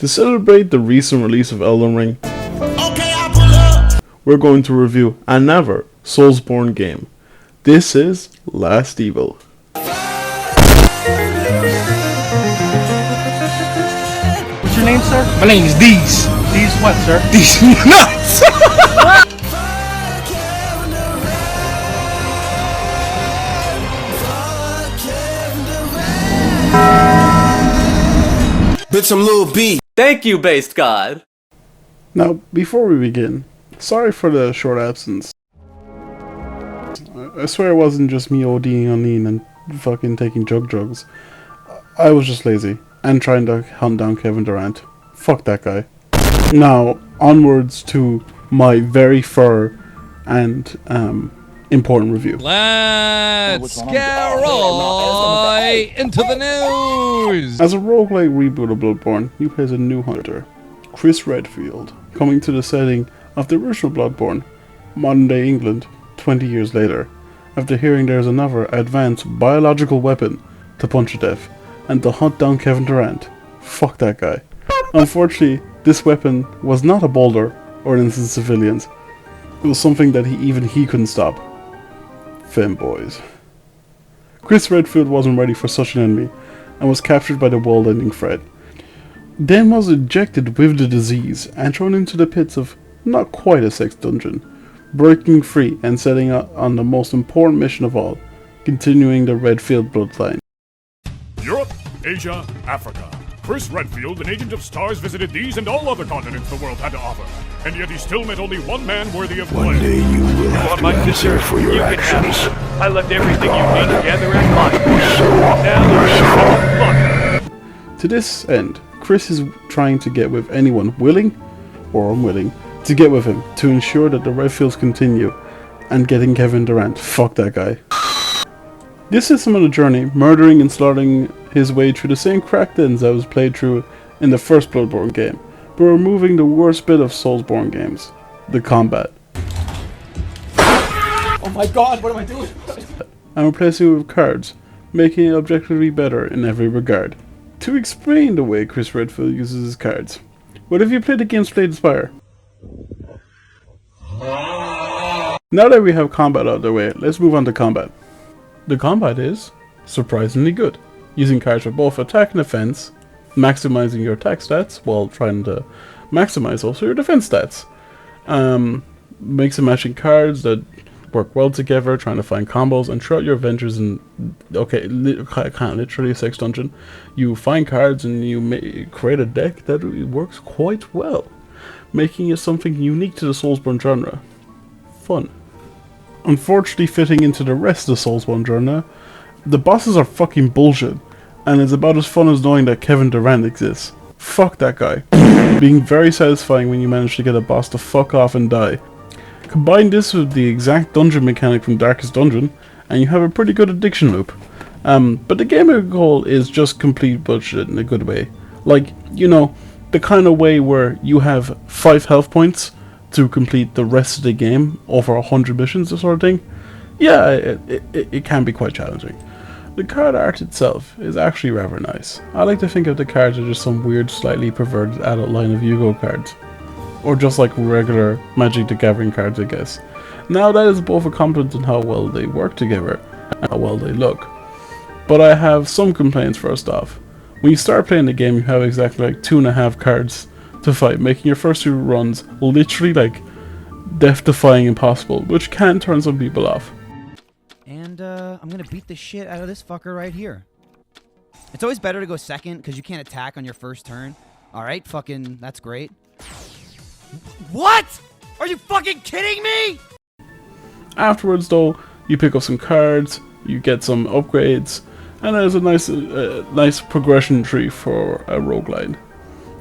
To celebrate the recent release of Elden Ring, we're going to review another Soulsborne game. This is Last Evil. What's your name, sir? My name is Deez. Deez what, sir? Deez nuts! Bitch, I'm Lil B. Thank you, based god. Now, before we begin, sorry for the short absence. I swear it wasn't just me ODing on lean and fucking taking drugs. I was just lazy and trying to hunt down Kevin Durant. Fuck that guy. Now, onwards to my very fur and important review. Let's get right into the news! As a roguelike reboot of Bloodborne, you play as a new hunter, Chris Redfield, coming to the setting of the original Bloodborne, modern day England, 20 years later, after hearing there's another advanced biological weapon to punch to death, and to hunt down Kevin Durant. Fuck that guy. Unfortunately, this weapon was not a boulder or innocent civilians. It was something that even he couldn't stop. Femboys. Chris Redfield wasn't ready for such an enemy, and was captured by the world-ending threat. Then was injected with the disease, and thrown into the pits of not quite a sex dungeon, breaking free and setting out on the most important mission of all, continuing the Redfield bloodline. Europe, Asia, Africa. Chris Redfield, an agent of stars, visited these and all other continents the world had to offer, and yet he still met only one man worthy of One day you will have to answer for your actions. I left everything you need together and mine. Now To this end, Chris is trying to get with anyone willing or unwilling to get with him to ensure that the Redfields continue and getting Kevin Durant. Fuck that guy. This is him on a journey, murdering and slaughtering his way through the same cracked ends that was played through in the first Bloodborne game, but removing the worst bit of Soulsborne games, the combat. Oh my god, what am I doing? And replacing it with cards, making it objectively better in every regard. To explain the way Chris Redfield uses his cards, what have you played the game Slay the Spire? Now that we have combat out of the way, let's move on to combat. The combat is surprisingly good, using cards for both attack and defense, maximizing your attack stats while trying to maximize also your defense stats. Mix and matching cards that work well together, trying to find combos, and throughout your adventures in, kind of literally a sex dungeon, you find cards and you create a deck that works quite well, making it something unique to the Soulsborne genre. Fun. Unfortunately, fitting into the rest of the Soulsborne genre, the bosses are fucking bullshit, and it's about as fun as knowing that Kevin Durant exists. Fuck that guy. Being very satisfying when you manage to get a boss to fuck off and die. Combine this with the exact dungeon mechanic from Darkest Dungeon, and you have a pretty good addiction loop. But the game as a whole is just complete bullshit in a good way. Like, you know, the kind of way where you have 5 health points to complete the rest of the game over 100 missions, this sort of thing. Yeah, it can be quite challenging. The card art itself is actually rather nice. I like to think of the cards as just some weird, slightly perverted adult line of Yu-Gi-Oh cards. Or just like regular Magic the Gathering cards, I guess. Now that is both a compliment on how well they work together and how well they look. But I have some complaints first off. When you start playing the game, you have exactly like 2.5 cards to fight, making your first 2 runs literally like death-defying impossible, which can turn some people off. And I'm gonna beat the shit out of this fucker right here. It's always better to go second because you can't attack on your first turn. Alright, fucking, that's great. What? Are you fucking kidding me? Afterwards though, you pick up some cards, you get some upgrades, and there's a nice progression tree for a roguelite.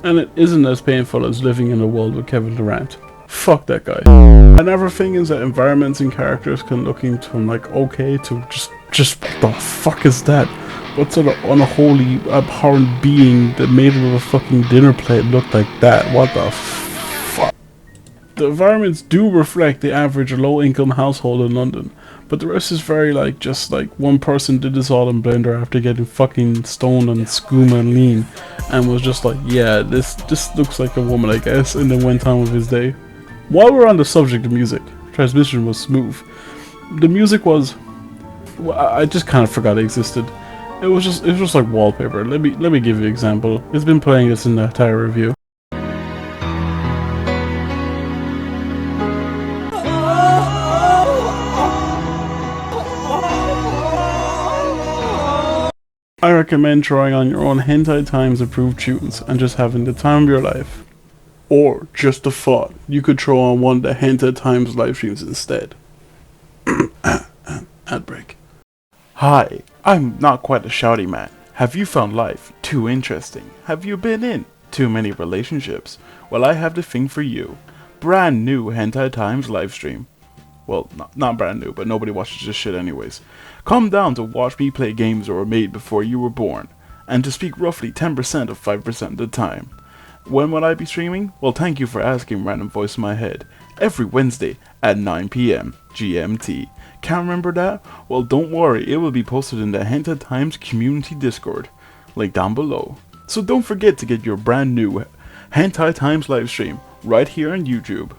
And it isn't as painful as living in a world with Kevin Durant. Fuck that guy. Another thing is that environments and characters can look from like okay to just what the fuck is that? What sort of unholy, abhorrent being that made it with a fucking dinner plate look like that? What the fuck? The environments do reflect the average low-income household in London, But the rest is very like, just like one person did this all in Blender after getting fucking stoned on skooma and lean, and was just like, yeah, this looks like a woman, I guess, and then went on with his day. While we're on the subject of music, transmission was smooth. The music was, well, I just kind of forgot it existed. It was just like wallpaper. Let me give you an example. It's been playing this in the entire review. I recommend trying on your own Hentai Times approved tunes and just having the time of your life. Or, just a thought, you could throw on one of the Hentai Times live streams instead. Ad break. Hi, I'm not quite a shouty man. Have you found life too interesting? Have you been in too many relationships? Well, I have the thing for you. Brand new Hentai Times live stream. Well, not brand new, but nobody watches this shit anyways. Come down to watch me play games that were made before you were born, and to speak roughly 10% of 5% of the time. When will I be streaming? Well, thank you for asking, random voice in my head. Every Wednesday at 9 PM GMT. Can't remember that? Well, don't worry, it will be posted in the Hentai Times community Discord, link down below. So don't forget to get your brand new Hentai Times live stream right here on YouTube.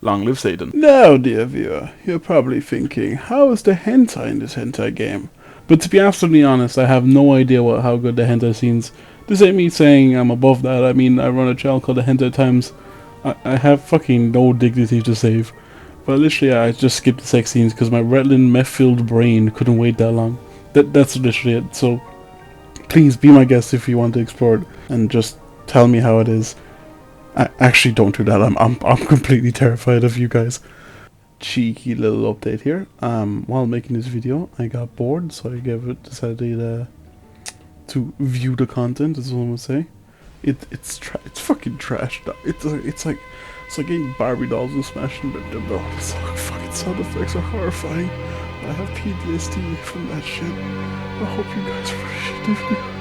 Long live Satan. Now, dear viewer, you're probably thinking, how is the hentai in this hentai game? But to be absolutely honest, I have no idea how good the hentai scenes. This ain't me saying I'm above that. I mean, I run a channel called the Hentai Times. I have fucking no dignity to save. But literally, I just skipped the sex scenes because my Ritalin meth-filled brain couldn't wait that long. That's literally it. So, please be my guest if you want to explore it, and just tell me how it is. Actually, don't do that. I'm completely terrified of you guys. Cheeky little update here. While making this video, I got bored, so I decided to view the content. Is what I'm gonna say. It's fucking trash. It's like getting Barbie dolls and smashing them. The fucking sound effects are horrifying. I have PTSD from that shit. I hope you guys appreciate the video.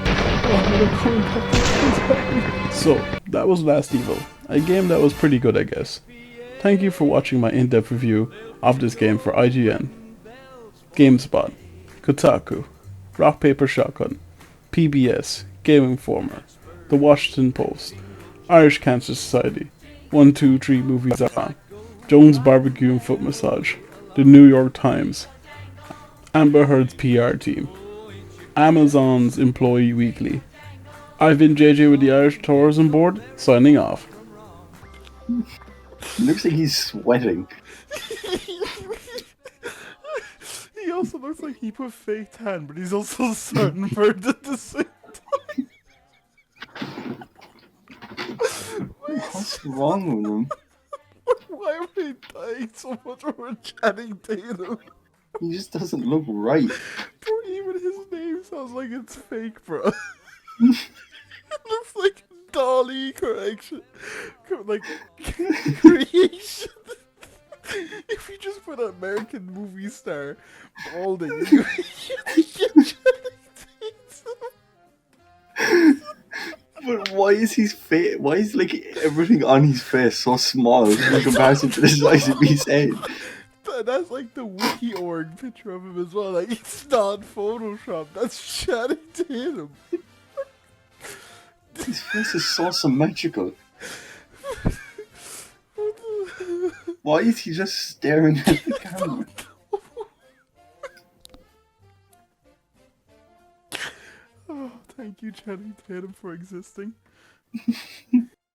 So, that was Last Evil, a game that was pretty good, I guess. Thank you for watching my in-depth review of this game for IGN, GameSpot, Kotaku, Rock Paper Shotgun, PBS, Game Informer, The Washington Post, Irish Cancer Society, 123movies.com, Jones Barbecue and Foot Massage, The New York Times, Amber Heard's PR team, Amazon's Employee Weekly. I've been JJ with the Irish Tourism Board, signing off. Looks like he's sweating. He also looks like he put fake tan, but he's also sunburned at the same time. What's wrong with him? Why am I dying so much over Channing Tatum? He just doesn't look right. Bro, even his name sounds like it's fake, bro. It looks like Dolly correction. Like, creation. If you just put an American movie star balding, you get But why is his face? Why is like everything on his face so small in comparison to the size of his head? That's like the wiki.org picture of him as well. Like, it's not Photoshop. That's Channing Tatum. His face is so symmetrical. Why is he just staring at the camera? Oh, thank you, Channing Tatum, for existing.